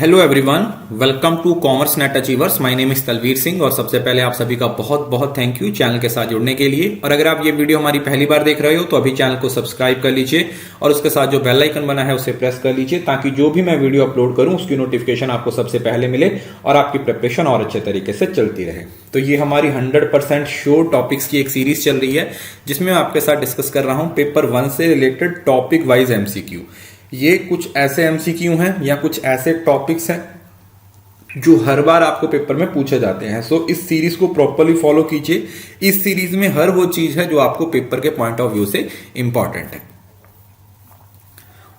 Hello everyone, welcome to commerce net achievers. My name is Talvir Singh और सबसे पहले आप सभी का बहुत बहुत थैंक यू चैनल के साथ जुड़ने के लिए। और अगर आप ये वीडियो हमारी पहली बार देख रहे हो तो अभी चैनल को सब्सक्राइब कर लीजिए और उसके साथ जो बेल आइकन बना है उसे प्रेस कर लीजिए ताकि जो भी मैं वीडियो अपलोड करूं उसकी नोटिफिकेशन आपको सबसे पहले मिले और आपकी प्रिपरेशन और अच्छे तरीके से चलती रहे। तो ये हमारी 100% श्योर टॉपिक्स की एक सीरीज चल रही है जिसमें मैं आपके साथ डिस्कस कर रहा हूं पेपर 1 से रिलेटेड टॉपिक वाइज एमसीक्यू। ये कुछ ऐसे एमसीक्यू हैं या कुछ ऐसे टॉपिक्स हैं जो हर बार आपको पेपर में पूछे जाते हैं। सो इस सीरीज को प्रॉपर्ली फॉलो कीजिए। इस सीरीज में हर वो चीज है जो आपको पेपर के पॉइंट ऑफ व्यू से इंपॉर्टेंट है।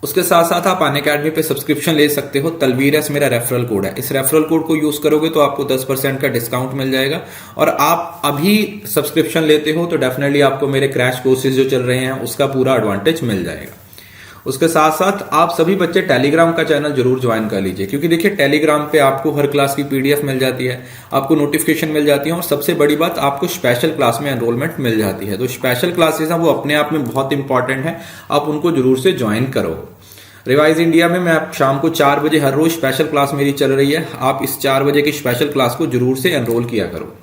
उसके साथ साथ आप अनअकैडमी पे सब्सक्रिप्शन ले सकते हो। तलवीर एस मेरा रेफरल कोड है। इस रेफरल कोड को यूज करोगे तो आपको 10% का डिस्काउंट मिल जाएगा। और आप अभी सब्सक्रिप्शन लेते हो तो डेफिनेटली आपको मेरे क्रैश कोर्सेज जो चल रहे हैं उसका पूरा एडवांटेज मिल जाएगा। उसके साथ साथ आप सभी बच्चे टेलीग्राम का चैनल जरूर ज्वाइन कर लीजिए, क्योंकि देखिए टेलीग्राम पे आपको हर क्लास की पीडीएफ मिल जाती है, आपको नोटिफिकेशन मिल जाती है और सबसे बड़ी बात आपको स्पेशल क्लास में एनरोलमेंट मिल जाती है। तो स्पेशल क्लासेस हैं वो अपने आप में बहुत इंपॉर्टेंट है, आप उनको जरूर से ज्वाइन करो। रिवाइज इंडिया में मैं शाम को 4 बजे हर रोज स्पेशल क्लास मेरी चल रही है। आप इस 4 बजे की स्पेशल क्लास को जरूर से एनरोल किया करो।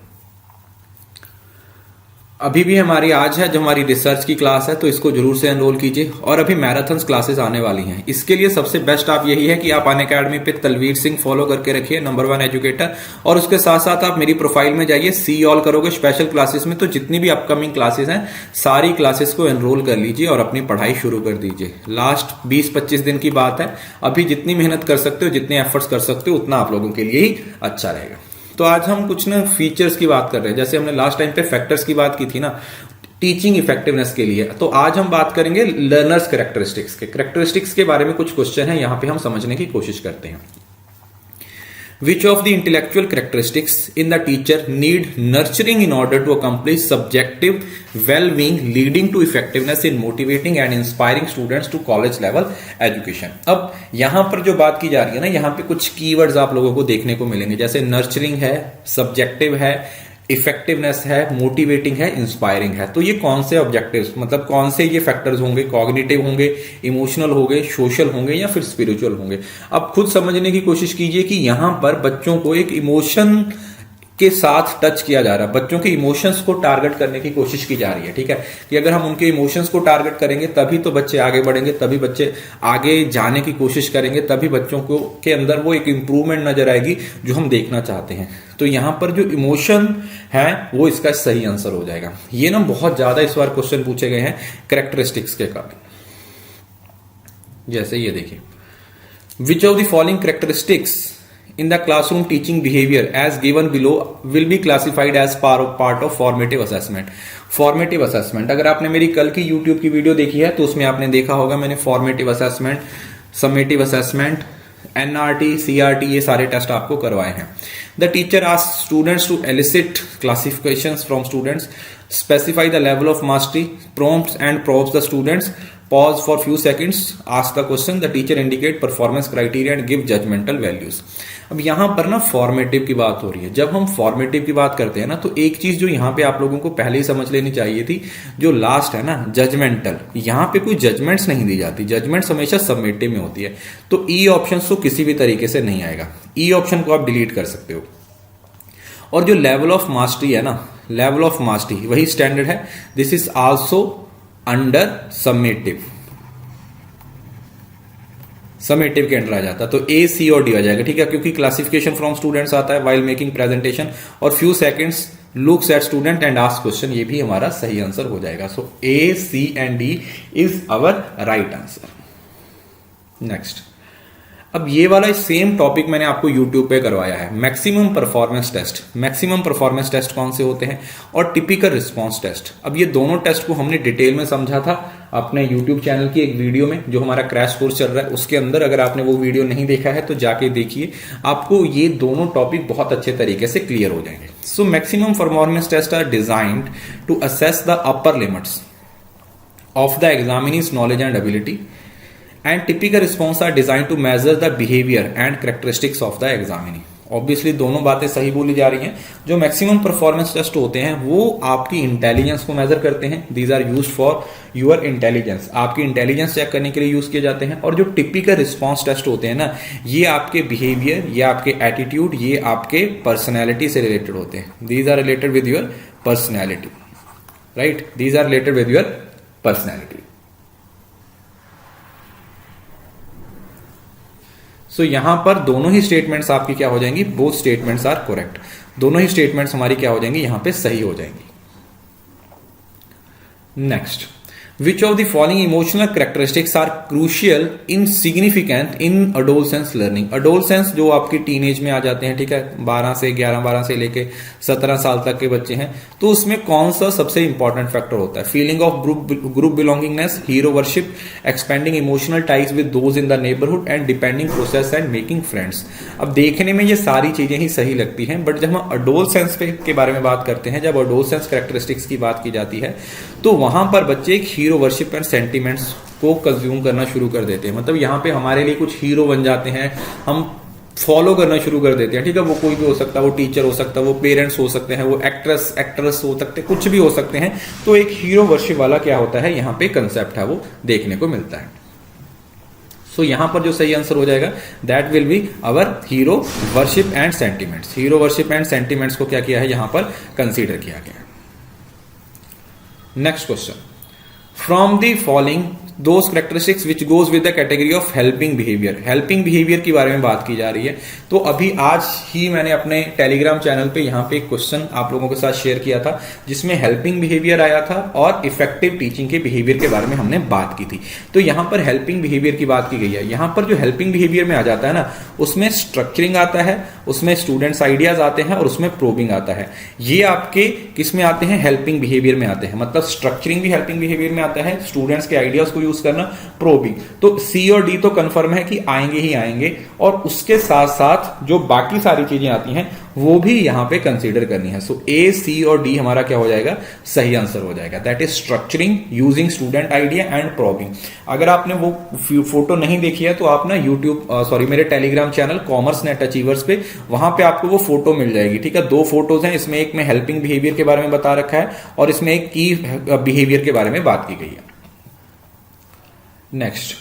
अभी भी हमारी आज है जो हमारी रिसर्च की क्लास है, तो इसको जरूर से एनरोल कीजिए। और अभी मैराथन क्लासेस आने वाली हैं। इसके लिए सबसे बेस्ट आप यही है कि आप अनअकैडमी पे तलवीर सिंह फॉलो करके रखिए, नंबर 1 एजुकेटर। और उसके साथ साथ आप मेरी प्रोफाइल में जाइए, सी ऑल करोगे स्पेशल क्लासेस में, तो जितनी भी अपकमिंग क्लासेस हैं सारी क्लासेस को एनरोल कर लीजिए और अपनी पढ़ाई शुरू कर दीजिए। लास्ट 20-25 दिन की बात है। अभी जितनी मेहनत कर सकते हो, जितने एफर्ट्स कर सकते हो, उतना आप लोगों के लिए ही अच्छा रहेगा। तो आज हम कुछ ना फीचर्स की बात कर रहे हैं। जैसे हमने लास्ट टाइम पे फैक्टर्स की बात की थी ना टीचिंग इफेक्टिवनेस के लिए, तो आज हम बात करेंगे लर्नर्स कैरेक्टरिस्टिक्स के बारे में। कुछ क्वेश्चन है यहां पे हम समझने की कोशिश करते हैं। Which of the intellectual characteristics in the teacher need nurturing in order to accomplish subjective well-being leading to effectiveness in motivating and inspiring students to college level education? अब यहां पर जो बात की जा रही है ना, यहां पे कुछ कीवर्ड्स आप लोगों को देखने को मिलेंगे, जैसे नर्चरिंग है, सब्जेक्टिव है, इफेक्टिवनेस है, मोटिवेटिंग है, इंस्पायरिंग है। तो ये कौन से ऑब्जेक्टिव्स, मतलब कौन से ये फैक्टर्स होंगे? कॉग्निटिव होंगे, इमोशनल होंगे, सोशल होंगे या फिर स्पिरिचुअल होंगे? अब खुद समझने की कोशिश कीजिए कि यहां पर बच्चों को एक इमोशन के साथ टच किया जा रहा है, बच्चों के इमोशंस को टारगेट करने की कोशिश की जा रही है। ठीक है, कि अगर हम उनके इमोशंस को टारगेट करेंगे तभी तो बच्चे आगे बढ़ेंगे, तभी बच्चे आगे जाने की कोशिश करेंगे, तभी बच्चों को के अंदर वो एक इंप्रूवमेंट नजर आएगी जो हम देखना चाहते हैं। तो यहां पर जो इमोशन है वो इसका सही आंसर हो जाएगा। ये ना बहुत ज्यादा इस बार क्वेश्चन पूछे गए हैं कैरेक्टरिस्टिक्स के कारण। जैसे ये देखिए, which of the following characteristics in the classroom teaching behavior as given below will be classified as part of formative assessment? Formative assessment, अगर आपने मेरी कल की YouTube की वीडियो देखी है तो उसमें आपने देखा होगा मैंने formative assessment, summative assessment, NRT, CRT ये सारे टेस्ट आपको करवाए हैं। The teacher asks students to elicit classifications from students, specify the level of mastery, prompts and probes the students, pause for few seconds, ask the question, the teacher indicate performance criteria and give judgmental values। अब यहां पर ना formative की बात हो रही है। जब हम फॉर्मेटिव की बात करते हैं ना, तो एक चीज जो यहां पे आप लोगों को पहले ही समझ लेनी चाहिए थी, जो लास्ट है ना जजमेंटल, यहां पे कोई जजमेंट्स नहीं दी जाती। जजमेंट्स हमेशा सबमिटिव में होती है। तो ई ऑप्शन तो किसी भी तरीके से नहीं आएगा, ई ऑप्शन को आप डिलीट कर सकते हो। और जो लेवल ऑफ मास्टरी है ना, लेवल ऑफ मास्टरी वही स्टैंडर्ड है, this is also under summative, summative के अंडर आ जाता है। तो ए, सी और डी आ जाएगा। ठीक है, क्योंकि क्लासिफिकेशन फ्रॉम स्टूडेंट्स आता है वाइल मेकिंग प्रेजेंटेशन, और few seconds looks at student and ask question, ये भी हमारा सही आंसर हो जाएगा। So A, C and D is our right answer. Next, अब ये वाला सेम टॉपिक मैंने आपको YouTube पे करवाया है, maximum performance test. Maximum performance test कौन से होते हैं और टिपिकल रिस्पांस टेस्ट। अब ये दोनों टेस्ट को हमने डिटेल में समझा था अपने YouTube चैनल की एक वीडियो में, जो हमारा क्रैश कोर्स चल रहा है उसके अंदर। अगर आपने वो वीडियो नहीं देखा है तो जाके देखिए, आपको ये दोनों टॉपिक बहुत अच्छे तरीके से क्लियर हो जाएंगे। So maximum performance test are designed to assess the upper limits of the examinees knowledge and ability, and typical response are designed to measure the behavior and characteristics of the examinee। Obviously दोनों बातें सही बोली जा रही हैं। जो maximum performance test होते हैं वो आपकी इंटेलिजेंस को मेजर करते हैं। These are used for your intelligence, आपकी इंटेलिजेंस चेक करने के लिए यूज किए जाते हैं। और जो टिपिकल रिस्पॉन्स टेस्ट होते हैं ना, ये आपके बिहेवियर, ये आपके एटीट्यूड, ये आपके पर्सनैलिटी से रिलेटेड होते हैं। These are related with your personality, right, these are related with your personality. So यहां पर दोनों ही स्टेटमेंट्स आपकी क्या हो जाएंगी, बोथ स्टेटमेंट्स आर करेक्ट, दोनों ही स्टेटमेंट्स हमारी क्या हो जाएंगी, यहां पे सही हो जाएंगी। Next, which of the following emotional characteristics are crucial in significant in adolescence learning? adolescence जो आपकी टीनेज में आ जाते हैं, ठीक है, 12 से लेके 17 साल तक के बच्चे हैं, तो उसमें कौन सा सबसे इंपॉर्टेंट फैक्टर होता है? Feeling of group belongingness, hero worship, expanding emotional ties with those in the neighbourhood and depending process and making friends. अब देखने में ये सारी चीजें ही सही लगती हैं, बट जब हम अडोलसेंस के बारे में बात करते हैं, जब अडोलसेंस कैरेक्टरिस्टिक्स की बात की जाती है, तो वहां पर बच्चे एक हीरो वर्शिप एंड सेंटिमेंट्स को कंज्यूम करना शुरू कर देते हैं। मतलब यहाँ पे हमारे लिए कुछ हीरो बन जाते हैं, हम फॉलो करना शुरू कर देते हैं, ठीक है। वो कोई भी हो सकता है, वो टीचर हो सकता है, वो पेरेंट्स हो सकते हैं, वो एक्ट्रेस हो सकते हैं, कुछ भी हो सकते हैं। तो एक हीरो वर्शिप वाला क्या होता है, यहाँ पे कंसेप्ट है, वो देखने को मिलता है। सो यहां पर जो सही आंसर हो जाएगा, that will be our hero worship and sentiments. Hero worship and sentiments को क्या किया है, यहां पर कंसीडर किया गया। Next question, from the following those characteristics which goes with the category of helping behaviour. Helping behaviour की बारे में बात की जा रही है। तो अभी आज ही मैंने अपने टेलीग्राम चैनल पे यहाँ पे एक क्वेश्चन आप लोगों के साथ शेयर किया था, जिसमें हेल्पिंग बिहेवियर आया था और इफेक्टिव टीचिंग के बिहेवियर के बारे में हमने बात की थी। तो यहाँ पर हेल्पिंग बिहेवियर की बात की गई है। यहाँ पर जो हेल्पिंग बिहेवियर में आ जाता है ना, उसमें स्ट्रक्चरिंग आता है, उसमें स्टूडेंट्स आइडियाज आते हैं और उसमें प्रोबिंग आता है। ये आपके किस में आते हैं, हेल्पिंग बिहेवियर में आते हैं। मतलब स्ट्रक्चरिंग भी हेल्पिंग बिहेवियर में आता है, स्टूडेंट्स के आइडियाज को यूज करना, प्रोबिंग। तो सी और डी तो कंफर्म है कि आएंगे ही आएंगे, और उसके साथ साथ जो बाकी सारी चीजें आती हैं वो भी यहां पे कंसीडर करनी है। सो ए, सी और डी हमारा क्या हो जाएगा, सही आंसर हो जाएगा। That is structuring, using student idea and probing. अगर आपने वो फोटो नहीं देखी है तो आप ना मेरे Telegram channel commerce net achievers पे, वहां पे आपको वो फोटो मिल जाएगी, ठीक है। 2 फोटोज हैं, इसमें एक में हेल्पिंग बिहेवियर के बारे में बता रखा है और इसमें एक की बिहेवियर के बारे में बात की गई है। Next,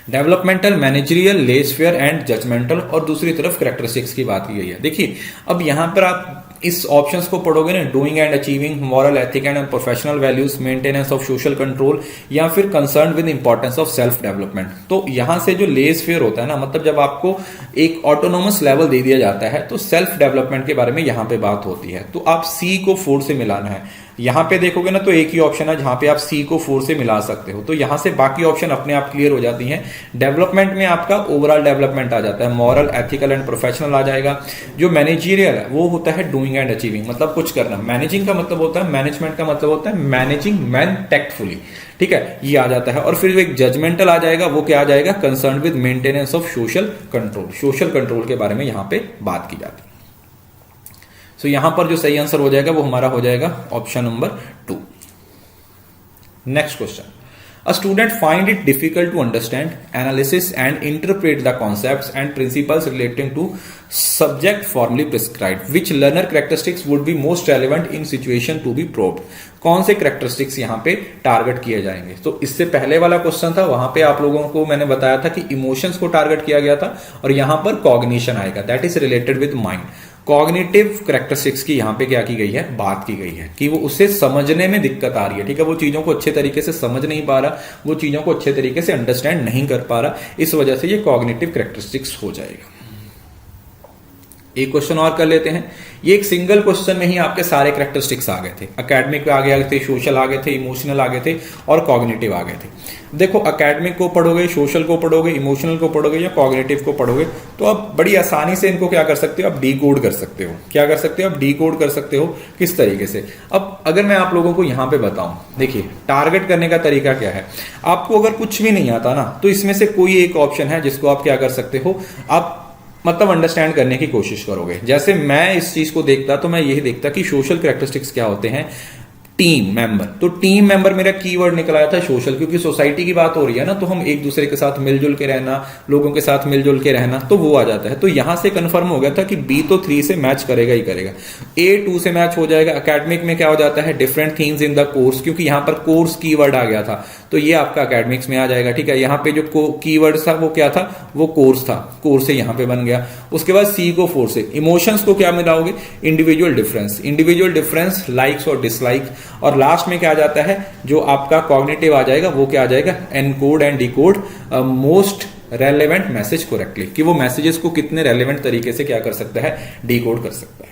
developmental, managerial, laissez faire and judgmental, और दूसरी तरफ कैरेक्टरिस्टिक्स की बात की गई है। देखिए, अब यहां पर आप इस ऑप्शंस को पढ़ोगे ना, doing and achieving, moral, ethic and professional values, maintenance of social control, या फिर concern with importance of self development. तो यहां से जो लेसफेयर होता है ना, मतलब जब आपको एक ऑटोनोमस लेवल दे दिया जाता है तो सेल्फ डेवलपमेंट के बारे में यहां पे बात होती है। तो आप सी को 4 से मिलाना है। यहां पे देखोगे ना तो एक ही ऑप्शन है जहां पे आप सी को 4 से मिला सकते हो, तो यहां से बाकी ऑप्शन अपने आप क्लियर हो जाती हैं। डेवलपमेंट में आपका ओवरऑल डेवलपमेंट आ जाता है, मॉरल, एथिकल एंड प्रोफेशनल आ जाएगा। जो मैनेजरियल है वो होता है डूइंग एंड अचीविंग, मतलब कुछ करना। मैनेजिंग का मतलब होता है, मैनेजमेंट का मतलब होता है मैनेजिंग मैन टैक्टफुली, ठीक है, ये आ जाता है। और फिर एक जजमेंटल आ जाएगा, वो क्या आ जाएगा, concern with maintenance of social control. Social control के बारे में यहां पे बात की जाती है। तो यहां पर जो सही आंसर हो जाएगा वो हमारा हो जाएगा option number 2। Next question, a student find it difficult to understand, analysis and interpret the concepts and principles relating to subject formally prescribed. Which learner characteristics would be most relevant in situation to be probed? कौन से characteristics यहाँ पे target किए जाएंगे? तो इससे पहले वाला क्वेश्चन था, वहां पे आप लोगों को मैंने बताया था कि इमोशंस को टारगेट किया गया था, और यहां पर कॉग्निशन आएगा, that is related with mind. Cognitive characteristics की यहां पे क्या की गई है, बात की गई है कि वो उसे समझने में दिक्कत आ रही है, ठीक है। वो चीजों को अच्छे तरीके से समझ नहीं पा रहा, वो चीजों को अच्छे तरीके से अंडरस्टैंड नहीं कर पा रहा, इस वजह से ये कॉग्निटिव कैरेक्टरिस्टिक्स हो जाएगा। एक क्वेश्चन और कर लेते हैं। ये एक सिंगल क्वेश्चन में ही आपके सारे कैरेक्टरिस्टिक्स आ गए थे। एकेडमिक आ गए थे, सोशल आ गए थे, इमोशनल आ गए थे और कॉग्निटिव आ गए थे। देखो, एकेडमिक को पढ़ोगे, सोशल को पढ़ोगे, इमोशनल को पढ़ोगे या कॉग्निटिव को पढ़ोगे, तो आप बड़ी आसानी से इनको क्या कर सकते हो, आप डीकोड कर सकते हो। क्या कर सकते हो, आप डीकोड कर सकते हो। किस तरीके से? अब अगर मैं आप लोगों को यहां पे बताऊं, देखिए टारगेट करने का तरीका क्या है। आपको अगर कुछ भी नहीं आता ना, तो इसमें से कोई एक ऑप्शन है जिसको आप क्या कर सकते हो, आप मतलब अंडरस्टैंड करने की कोशिश करोगे। जैसे मैं इस चीज को देखता, तो मैं यही देखता कि सोशल कैरेक्टरिस्टिक्स क्या होते हैं, टीम मेंबर, तो टीम मेंबर मेरा कीवर्ड निकल आया था सोशल, क्योंकि सोसाइटी की बात हो रही है ना, तो हम एक दूसरे के साथ मिलजुल के रहना, लोगों के साथ मिलजुल के रहना, तो वो आ जाता है। तो यहां से कंफर्म हो गया था कि बी तो 3 से मैच करेगा ही करेगा, ए 2 से मैच हो जाएगा। एकेडमिक में क्या हो जाता है, different things in the course, क्योंकि यहां पर कोर्स कीवर्ड आ गया था, तो ये आपका एकेडमिक्स में आ जाएगा। ठीक है, यहां पे जो कीवर्ड था वो क्या था, वो कोर्स था, कोर्स से यहां पे बन गया। उसके बाद सी को 4 से इमोशंस को क्या मिलाओगे, individual difference, individual difference, likes और डिसलाइक। और लास्ट में क्या आ जाता है, जो आपका कॉग्निटिव आ जाएगा, वो क्या आ जाएगा, encode and decode most relevant message correctly, कि वो मैसेजेस को कितने रेलेवेंट तरीके से क्या कर सकता है, डिकोड कर सकता है।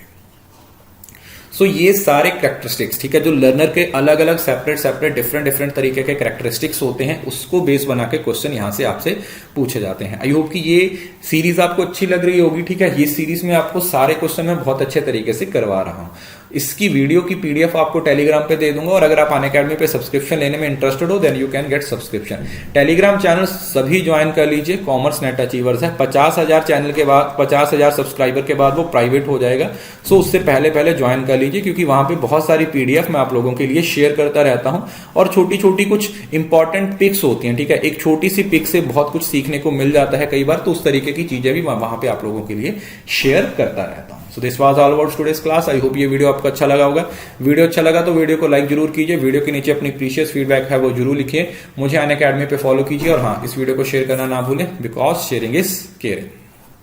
सो ये सारे कैरेक्टरिस्टिक्स, ठीक है, जो लर्नर के अलग अलग सेपरेट डिफरेंट तरीके के कैरेक्टरिस्टिक्स होते हैं, उसको बेस बना के क्वेश्चन यहां से आपसे पूछे जाते हैं। आई होप कि ये सीरीज आपको अच्छी लग रही होगी। ठीक है, ये सीरीज में आपको सारे क्वेश्चन मैं बहुत अच्छे तरीके से करवा रहा हूं। इसकी वीडियो की पीडीएफ आपको टेलीग्राम पे दे दूंगा, और अगर आप अनअकैडमी पे सब्सक्रिप्शन लेने में इंटरेस्टेड हो, then you can get subscription. Telegram channel सभी ज्वाइन कर लीजिए, कॉमर्स नेट अचीवर्स है। 50,000 चैनल के बाद, 50,000 सब्सक्राइबर के बाद वो प्राइवेट हो जाएगा। सो उससे पहले ज्वाइन कर लीजिए, क्योंकि वहां पे बहुत सारी पीडीएफ मैं आप लोगों के लिए शेयर करता रहता हूं, और छोटी छोटी कुछ इंपॉर्टेंट पिक्स होती हैं। ठीक है, एक छोटी सी पिक से बहुत कुछ सीखने को मिल जाता है कई बार, तो उस तरीके की चीजें भी वहां पे आप लोगों के लिए शेयर करता रहता हूं। So this was all about today's class. I hope ये वीडियो आपको अच्छा लगा होगा। वीडियो अच्छा लगा तो वीडियो को लाइक जरूर कीजिए, वीडियो के नीचे अपनी प्रीशियस फीडबैक है वो जरूर लिखिए, मुझे अनअकैडमी पे फॉलो कीजिए, और हाँ, इस वीडियो को शेयर करना ना भूलें, बिकॉज शेयरिंग इज केयरिंग।